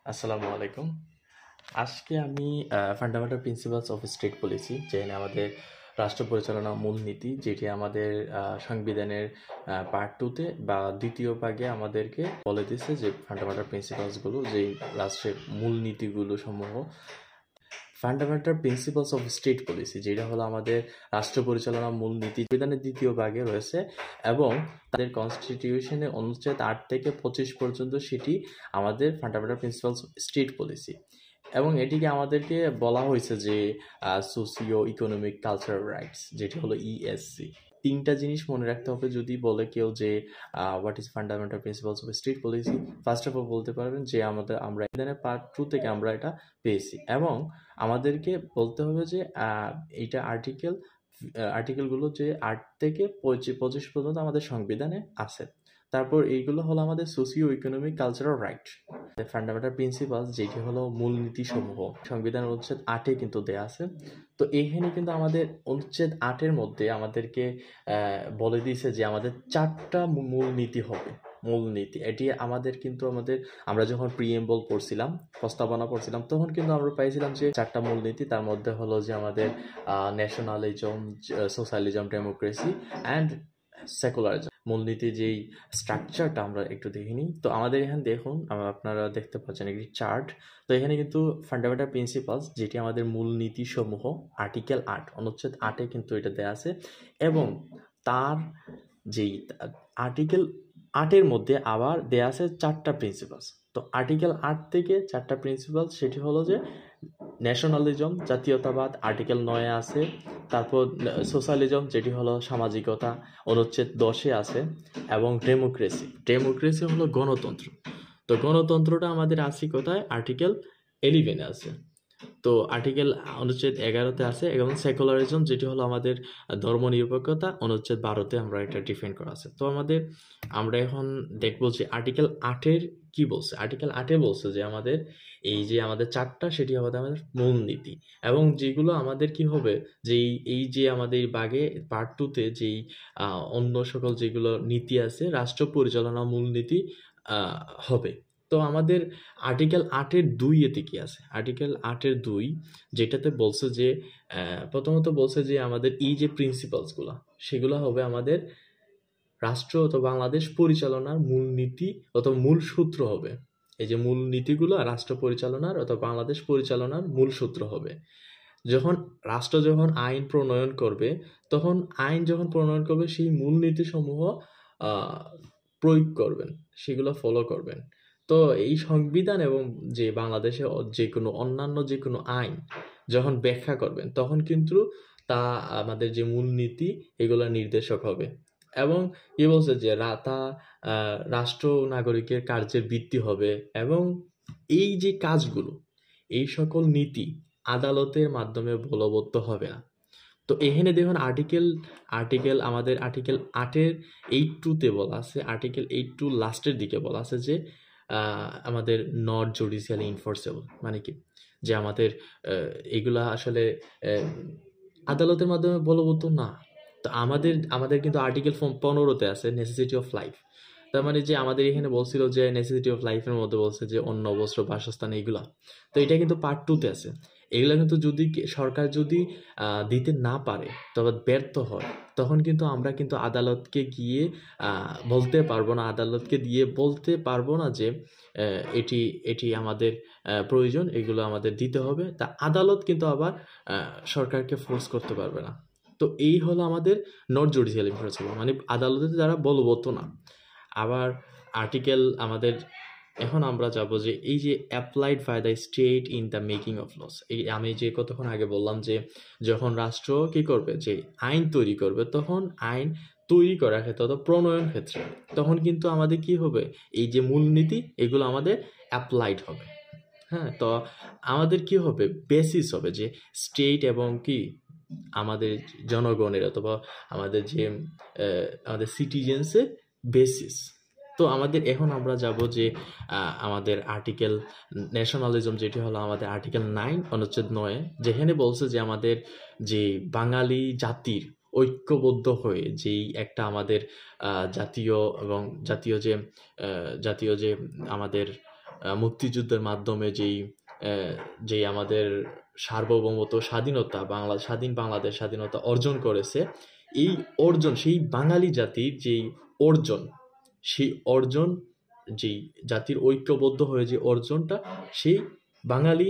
আসসালামু আলাইকুম। আজকে আমি fundamental principles of state policy যেখানে আমাদের রাষ্ট্র পরিচালনা মূলনীতি যেটি আমাদের সংবিধানের পার্ট 2 তে বা দ্বিতীয় ভাগে আমাদেরকে বলে দিচ্ছে যে ফান্ডামেন্টাল প্রিন্সিপালসগুলো যেই রাষ্ট্রের মূলনীতিগুলো সমূহ fundamental principles of state policy যেটা হলো আমাদের রাষ্ট্র পরিচালনা মূলনীতি সংবিধানের দ্বিতীয় ভাগে রয়েছে এবং তাদের কনস্টিটিউশনে অনুচ্ছেদ 8 থেকে 25 পর্যন্ত সেটি আমাদের ফান্ডামেন্টাল প্রিন্সিপালস স্টেট পলিসি এবং এটিকে আমাদেরকে বলা হয়েছে যে সোসিও ইকোনমিক কালচারাল রাইটস যেটি হলো ইএসসি। তিনটা জিনিস মনে রাখতে হবে যদি বলে কেউ যে what is fundamental principles of state policy. First of all বলতে পারবেন যে আমরা এখানে পার্ট 2 থেকে আমরা এটা পেয়েছি এবং আমাদেরকে বলতে হবে যে এইটা আর্টিকেলগুলো যে 8 থেকে 25 পর্যন্ত আমাদের সংবিধানে আছে। তারপর এইগুলো হলো আমাদের socio economic cultural right. Fundamental principal যেটি হলো মূলনীতি সমূহ সংবিধান অনুচ্ছেদ 8 কিন্তু দেয়া আছে। তো এইখানে কিন্তু আমাদের অনুচ্ছেদ 8 এর মধ্যে আমাদেরকে বলে দিয়েছে যে আমাদের 4টা মূলনীতি হবে। মূলনীতি এটি আমাদের কিন্তু আমরা যখন প্রিএমবল পড়ছিলাম, প্রস্তাবনা পড়ছিলাম, তখন কিন্তু আমরা পাইছিলাম যে 4টা মূলনীতি। তার মধ্যে হলো যে আমাদের nationalism, socialism, democracy and secularism. মূলনীতির যেই স্ট্রাকচারটা আমরা একটু দেখে নিই। তো আমাদের এখানে দেখুন, আপনারা দেখতে পাচ্ছেন একটি চার্ট। তো এখানে কিন্তু ফান্ডামেন্টাল প্রিন্সিপালস যেটি আমাদের মূলনীতি সমূহ আর্টিকেল 8 অনুচ্ছেদ 8 কিন্তু এটা দেয়া আছে এবং তার যেই আর্টিকেল 8 এর মধ্যে আবার দেয়া আছে 4টা প্রিন্সিপালস। তো আর্টিকেল 8 থেকে 4টা প্রিন্সিপাল সেটি হলো যে ন্যাশনালিজম, জাতীয়তাবাদ, আর্টিকেল 9 এ আছে। তারপর সোশ্যালিজম যেটি হলো সামাজিকতা, অনুচ্ছেদ 10 এ আছে এবং ডেমোক্রেসি হলো গণতন্ত্র। তো গণতন্ত্রটা আমাদের আছে কোথায়? আর্টিকেল 11 এ আছে। তো আর্টিকেল অনুচ্ছেদ 11-তে আছে এবং সেকুলারিজম যেটি হলো আমাদের ধর্মনিরপেক্ষতা, অনুচ্ছেদ 12-তে আমরা এটা ডিফাইন করা আছে। তো আমরা এখন দেখবো যে আর্টিকেল 8-এর কি বলছে। আর্টিকেল 8-এ বলছে যে আমাদের এই যে আমাদের 4টা সেটি হবে আমাদের মূলনীতি এবং যেগুলো আমাদের কি হবে যে এই যে আমাদের বাগে পার্ট 2-তে যেই অন্য সকল যেগুলো নীতি আছে রাষ্ট্র পরিচালনা মূলনীতি হবে। তো আমাদের আর্টিকেল 8-এর 2 এতে কি আছে? আর্টিকেল 8-এর 2 যেটাতে বলছে যে প্রথমত বলছে যে আমাদের এই যে প্রিন্সিপালসগুলো সেগুলো হবে আমাদের রাষ্ট্র অথবা বাংলাদেশ পরিচালনার মূলনীতি অথবা মূল সূত্র হবে। এই যে মূল নীতিগুলো রাষ্ট্র পরিচালনার অথবা বাংলাদেশ পরিচালনার মূল সূত্র হবে। রাষ্ট্র যখন আইন প্রণয়ন করবে তখন সেই মূলনীতি সমূহ প্রয়োগ করবেন, সেগুলো ফলো করবেন। তো এই সংবিধান এবং যে বাংলাদেশে যে কোনো আইন যখন ব্যাখ্যা করবেন তখন কিন্তু তা আমাদের যে মূলনীতি এগুলো নির্দেশক হবে এবং কি বলছে যে রাষ্ট্র নাগরিকের কার্যের ভিত্তি হবে এবং এই যে কাজগুলো এই সকল নীতি আদালতের মাধ্যমে বলবৎ হবে না। তো এখানে দেখুন আমাদের আর্টিকেল 8-এর 8(2)-তে বলা আছে, আর্টিকেল 8(2) লাস্টের দিকে বলা আছে যে আমাদের নট জুডিশিয়ালি ইনফোর্সেবল, মানে কি যে আমাদের এগুলা আসলে আদালতের মাধ্যমে বলবৎ না। তো আমাদের কিন্তু আর্টিকেল 15-তে আছে নেসেসিটি অফ লাইফ। তার মানে যে আমাদের এখানে বলছিল যে নেসেসিটি অফ লাইফের মধ্যে বলছে যে অন্ন, বস্ত্র, বাসস্থান এগুলা। তো এটা কিন্তু পার্ট 2-তে আছে। এগুলা কিন্তু যদি সরকার যদি দিতে না পারে তবে ব্যর্থ হয় তখন কিন্তু আমরা কিন্তু আদালতকে গিয়ে বলতে পারবো না, আদালতকে দিয়ে বলতে পারবো না যে এটি আমাদের প্রয়োজন, এগুলো আমাদের দিতে হবে। তা আদালত কিন্তু আবার সরকারকে ফোর্স করতে পারবে না। তো এই হলো আমাদের নট জুডিশিয়াল ইনফোর্সেবল, মানে আদালতের দ্বারা বলবৎ না। আবার আর্টিকেল আমাদের এখন আমরা যাব যে এই যে applied by the state in the making of laws. এই আমি যে কতক্ষণ আগে বললাম যে যখন রাষ্ট্র কি করবে যে আইন তৈরি করবে তখন আইন তৈরি করার ক্ষেত্রে অথবা প্রণয়ন ক্ষেত্রে তখন কিন্তু আমাদের কি হবে এই যে মূলনীতি এগুলো আমাদের অ্যাপ্লাইড হবে। হ্যাঁ, তো আমাদের কি হবে বেসিস হবে যে স্টেট এবং কি আমাদের জনগণের অথবা আমাদের যে আমাদের সিটিজেন্সের বেসিস। তো এখন আমরা যাব যে আমাদের আর্টিকেল ন্যাশনালিজম যেটি হলো আমাদের আর্টিকেল 9 অনুচ্ছেদ 9 যেখানে বলছে যে আমাদের যে বাঙালি জাতির ঐক্যবদ্ধ হয়ে যেই একটা আমাদের জাতীয় যে আমাদের মুক্তিযুদ্ধের মাধ্যমে যেই আমাদের সার্বভৌমত্ব স্বাধীনতা স্বাধীন বাংলাদেশ স্বাধীনতা অর্জন করেছে, এই অর্জন সেই বাঙালি জাতির অর্জন সেই অর্জন যেই জাতির ঐক্যবদ্ধ হয়ে যে অর্জনটা, সেই বাঙালি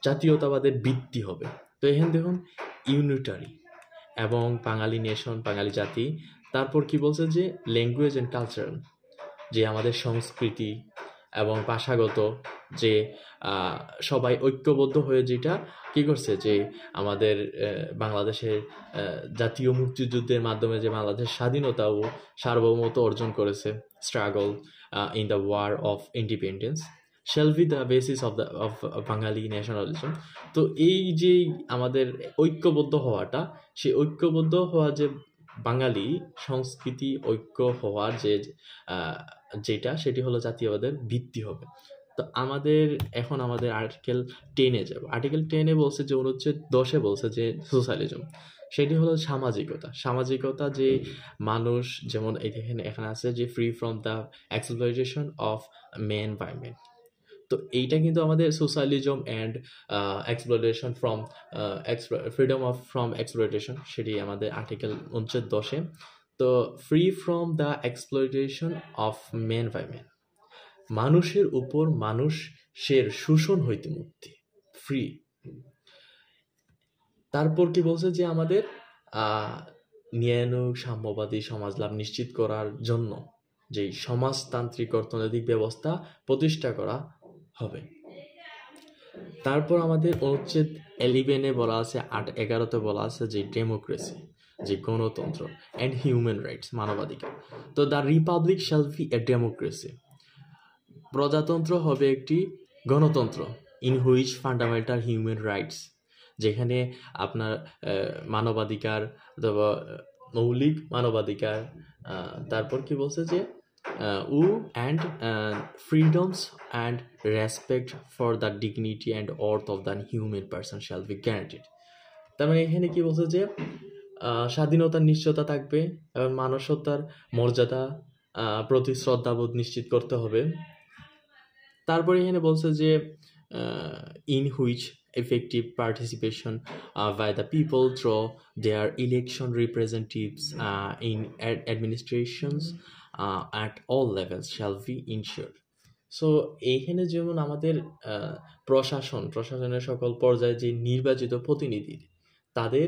জাতীয়তাবাদের ভিত্তি হবে। তো এখানে দেখুন ইউনিটারি এবং বাঙালি নেশন, বাঙালি জাতি। তারপর কি বলছে যে ল্যাঙ্গুয়েজ অ্যান্ড কালচারাল, যে আমাদের সংস্কৃতি এবং ভাষাগত যে সবাই ঐক্যবদ্ধ হয়ে যেটা কি করছে, যে আমাদের বাংলাদেশের জাতীয় মুক্তিযুদ্ধের মাধ্যমে যে বাংলাদেশ স্বাধীনতা ও সার্বভৌমত্ব অর্জন করেছে, struggle in the war of independence shall be the basis of Bangali nationalism. তো এই যে আমাদের ঐক্যবদ্ধ হওয়াটা, সেই ঐক্যবদ্ধ হওয়া যে বাঙালি সংস্কৃতি ঐক্য হওয়ার যেটা সেটি হলো জাতীয়বাদের ভিত্তি হবে। তো এখন আমাদের আর্টিকেল 10-এ যাব। আর্টিকেল 10-এ বলছে যে অনুচ্ছেদ 10-এ বলছে যে সোশ্যালিজম, সেটি হলো সামাজিকতা যে মানুষ, যেমন এখানে আছে যে free from the exploitation of man by man. তো এইটা কিন্তু আমাদের socialism and exploitation freedom from exploitation, সেটি আমাদের আর্টিকেল অনুচ্ছেদ 10-এ। তো free from the exploitation of man by man, মানুষের উপর মানুষের শোষণ হইতে মুক্তি, ফ্রি। তারপর কি বলছে যে আমাদের ন্যায়ানুগ সাম্যবাদী সমাজ লাভ নিশ্চিত করার জন্য যে সমাজতান্ত্রিক অর্থনৈতিক ব্যবস্থা প্রতিষ্ঠা করা হবে। তারপর আমাদের অনুচ্ছেদ 11-এ বলা আছে, 11-তে বলা আছে যে ডেমোক্রেসি, যে গণতন্ত্র অ্যান্ড হিউম্যান রাইটস, মানবাধিকার। তো the Republic shall B A democracy, প্রজাতন্ত্র হবে একটি গণতন্ত্র, in which fundamental human rights, যেখানে আপনার মানবাধিকার অথবা মৌলিক মানবাধিকার, তারপর কি বলছে যে and freedoms and respect for the dignity and worth of the human person shall be guaranteed। তার মানে এখানে কি বলছে যে স্বাধীনতার নিশ্চয়তা থাকবে এবং মানবতার মর্যাদা প্রতি শ্রদ্ধাবোধ নিশ্চিত করতে হবে। তারপরে এখানে বলছে যে in which effective participation by the people through their election representatives in administrations at all levels shall be ensured। So এইখানে যেমন আমাদের প্রশাসনের সকল পর্যায়ে যে নির্বাচিত প্রতিনিধি, তাদের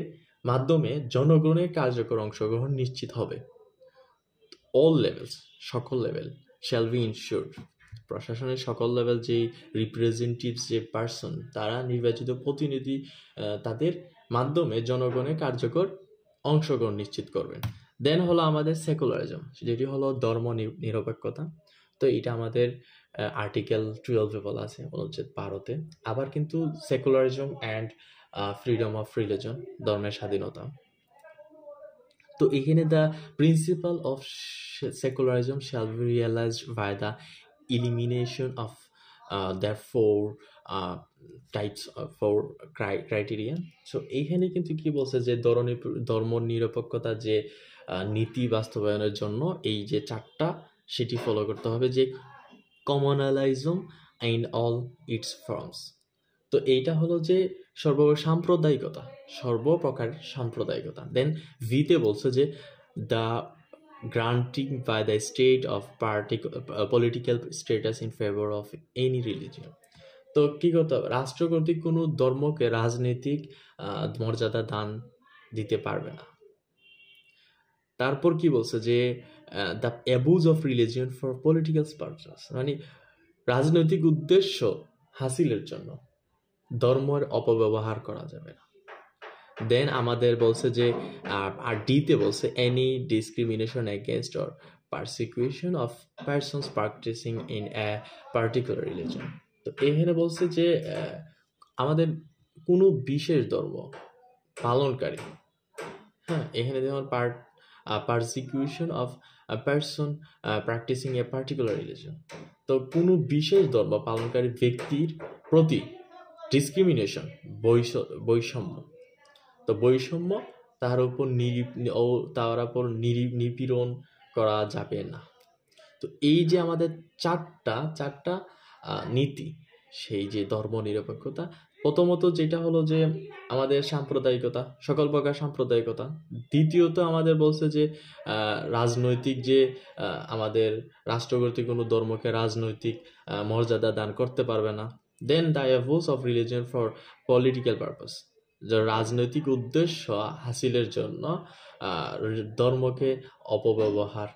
মাধ্যমে জনগণের কার্যকর অংশগ্রহণ নিশ্চিত হবে। all levels, সকল লেভেল, shall be ensured, প্রশাসনের সকল লেভেল যে রিপ্রেজেন্টেটিভস, যে পার্সন, তারা নির্বাচিত প্রতিনিধি, তাদের মাধ্যমে জনগণের কার্যকর অংশগ্রহণ নিশ্চিত করবেন। দেন হলো আমাদের সেকুলারিজম, যেটি হলো ধর্ম নিরপেক্ষতা। তো এটা আমাদের আর্টিকেল 12-এ বলা আছে, অনুচ্ছেদ 12-তে। আবার কিন্তু secularism and freedom of religion, ধর্মের স্বাধীনতা। তো এখানে the principle of secularism shall be realised by the elimination of their four types of four criteria। সো এইখানে কিন্তু কি বলছে যে ধর্ম নিরপেক্ষতা যে নীতি বাস্তবায়নের জন্য এই যে 4টা, সেটি ফলো করতে হবে, যে কমনালাইজম ইন অল ইটস ফর্মস। তো এইটা হলো যে সর্বপ্রকার সাম্প্রদায়িকতা। দেন ভিতে বলছে যে the granting by the state of political status in favor of any religion। তো কি করতে হবে, রাষ্ট্র কর্তৃক কোনো ধর্মকে রাজনৈতিক মর্যাদা দান দিতে পারবে না। তারপর কি বলছে যে the abuse of religion for political purpose, মানে রাজনৈতিক উদ্দেশ্য হাসিলের জন্য ধর্মের অপব্যবহার করা যাবে না। দেন আমাদের বলছে যে আর ডিতে বলছে any discrimination against or persecution of persons practising in a particular religion. তো এখানে বলছে যে আমাদের কোনো বিশেষ ধর্ম পালনকারী, হ্যাঁ, এখানে যেমন persecution of person practising a particular religion. তো কোনো বিশেষ ধর্ম পালনকারী ব্যক্তির প্রতি ডিসক্রিমিনেশন, বৈষম্য, তো বৈষম্য তার উপর নিপীড়ন করা যাবে না। তো এই যে আমাদের চারটা নীতি, সেই যে ধর্মনিরপেক্ষতা, প্রথমত যেটা হলো যে আমাদের সাম্প্রদায়িকতা, সকল প্রকার সাম্প্রদায়িকতা। দ্বিতীয়ত আমাদের বলছে যে রাজনৈতিক যে আমাদের রাষ্ট্র কর্তৃক কোনো ধর্মকে রাজনৈতিক মর্যাদা দান করতে পারবে না। Then the abuse of religion for political purpose, যে রাজনৈতিক উদ্দেশ্য হাসিলের জন্য ধর্মকে অপব্যবহার,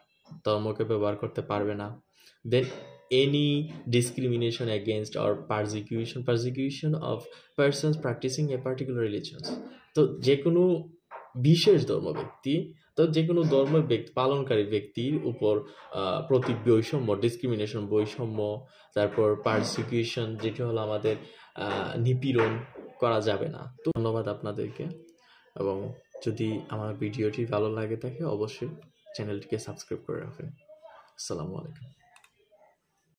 ধর্মকে ব্যবহার করতে পারবে না। দেন any discrimination against or persecution of persons practicing a particular religion, তো যে কোনো বিশেষ ধর্ম ব্যক্তি, তো যে কোনো ধর্ম ব্যক্তি পালনকারী ব্যক্তির উপর প্রতি বৈষম্য, ডিসক্রিমিনেশন, বৈষম্য, তারপর পারসিকিউশন যেটা হলো আমাদের নিপীড়ন করা যাবে না। তো ধন্যবাদ আপনাদেরকে, এবং যদি আমার ভিডিওটি ভালো লাগে থাকে অবশ্যই চ্যানেলটিকে সাবস্ক্রাইব করে রাখবেন। আসসালামু আলাইকুম।